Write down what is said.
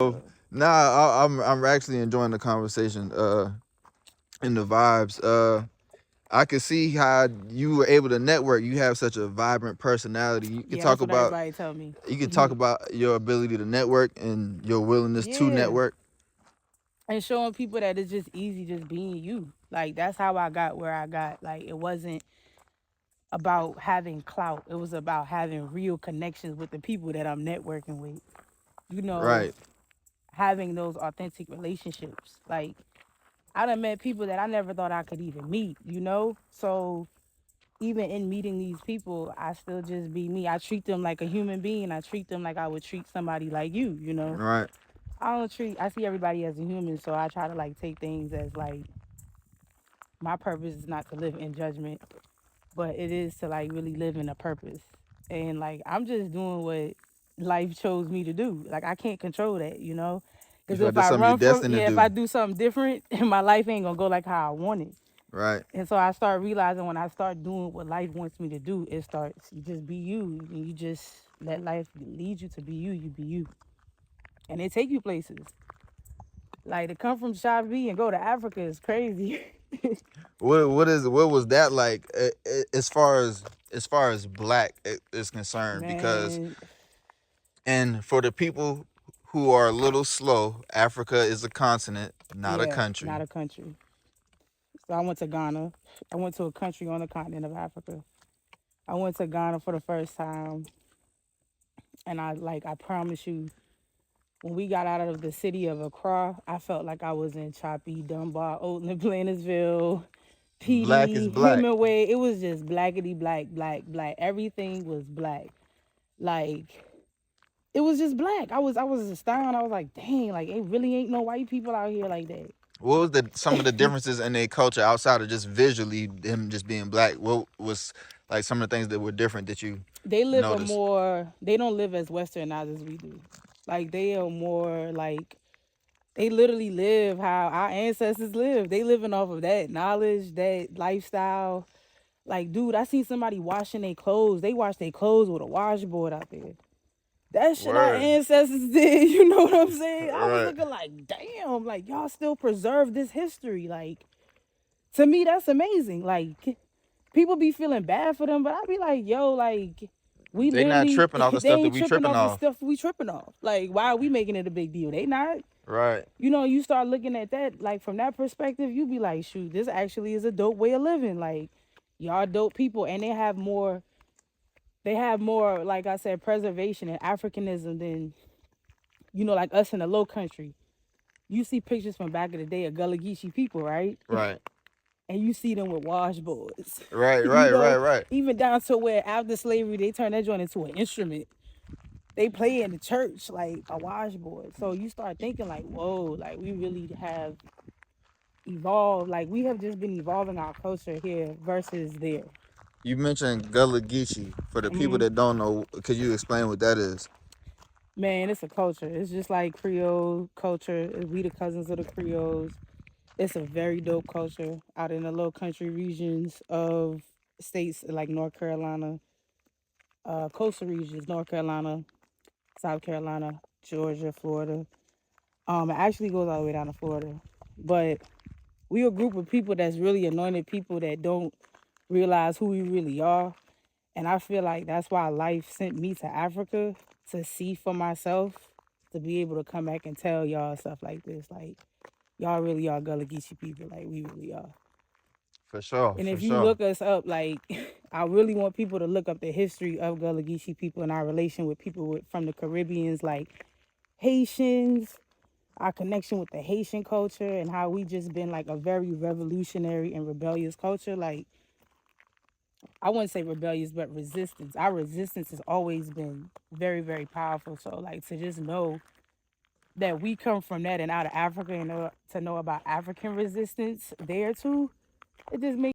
Nah, I'm actually enjoying the conversation and the vibes. I can see how you were able to network. You have such a vibrant personality. Yeah, that's what everybody tell me. You can talk about your ability to network and your willingness to Yeah. network. And showing people that it's just easy just being you. Like that's how I got where I got. Like it wasn't about having clout. It was about having real connections with the people that I'm networking with. You know, Right. having those authentic relationships. Like I done met people that I never thought I could even meet, you know? So even in meeting these people, I still just be me. I treat them like a human being. I treat them like I would treat somebody like you know? Right. I see everybody as a human, so I try to like take things as like my purpose is not to live in judgment, but it is to like really live in a purpose. And like I'm just doing what life chose me to do. Like I can't control that, you know? You Because feel like if that's I something you're run from, destined to yeah, if do. I do something different, my life ain't gonna go like how I want it. Right. And so I start realizing when I start doing what life wants me to do, it starts, you just be you. And you just let life lead you to be you, you be you. And they take you places. Like to come from Shabi and go to Africa is crazy. What was that like as far as black is concerned? Because Man, and for the people who are a little slow, Africa is a continent, not a yeah, country. not a country. So I went to Ghana. I went to a country on the continent of Africa. I went to Ghana for the first time, and I promise you, when we got out of the city of Accra, I felt like I was in Choppy, Dunbar, Oatland, Plantersville, Black is PD, black. Hemingway. It was just blackety black, black, black. Everything was black. Like it was just black. I was astounded. I was like, dang, like it really ain't no white people out here like that. What was some of the differences in their culture outside of just visually them just being black? What was like some of the things that were different that you noticed? They don't live as westernized as we do. Like they are more like they literally live how our ancestors lived. They living off of that knowledge, that lifestyle. Like, dude, I seen somebody washing their clothes. They wash their clothes with a washboard out there. That shit our Word. ancestors did. You know what I'm saying? I was Right. looking like, damn, like y'all still preserve this history. Like, to me, that's amazing. Like, people be feeling bad for them, but I be like, yo, like, we They not literally, tripping off the they stuff that ain't we tripping tripping off the off. stuff we tripping off. Like, why are we making it a big deal? They not. Right. You know, you start looking at that, like, from that perspective, you be like, shoot, this actually is a dope way of living. Like, y'all dope people, and they have more, like I said, preservation and Africanism than, like us in the low country. You see pictures from back in the day of Gullah Geechee people, right? Right. And you see them with washboards. Right. you Right. Right. know, Right. even down to where after slavery they turned that joint into an instrument. They play in the church like a washboard. So you start thinking like, whoa, like we really have evolved. Like we have just been evolving our culture here versus there. You mentioned Gullah Geechee. For the people hmm that don't know, could you explain what that is? Man, it's a culture. It's just like Creole culture. We the cousins of the Creoles. It's a very dope culture out in the low country regions of states like North Carolina, coastal regions, North Carolina, South Carolina, Georgia, Florida. It actually goes all the way down to Florida. But we a group of people that's really anointed people that don't realize who we really are. And I feel like that's why life sent me to Africa to see for myself, to be able to come back and tell y'all stuff like this. Like, y'all really are Gullah Geechee people. Like, we really are. For sure. And For if you sure. look us up, like, I really want people to look up the history of Gullah Geechee people and our relation with people from the Caribbeans, like Haitians, our connection with the Haitian culture, and how we just been like a very revolutionary and rebellious culture. Like, I wouldn't say rebellious, but resistance. Our resistance has always been very, very powerful. So, like, to just know that we come from that and out of Africa and to know about African resistance there too, it just makes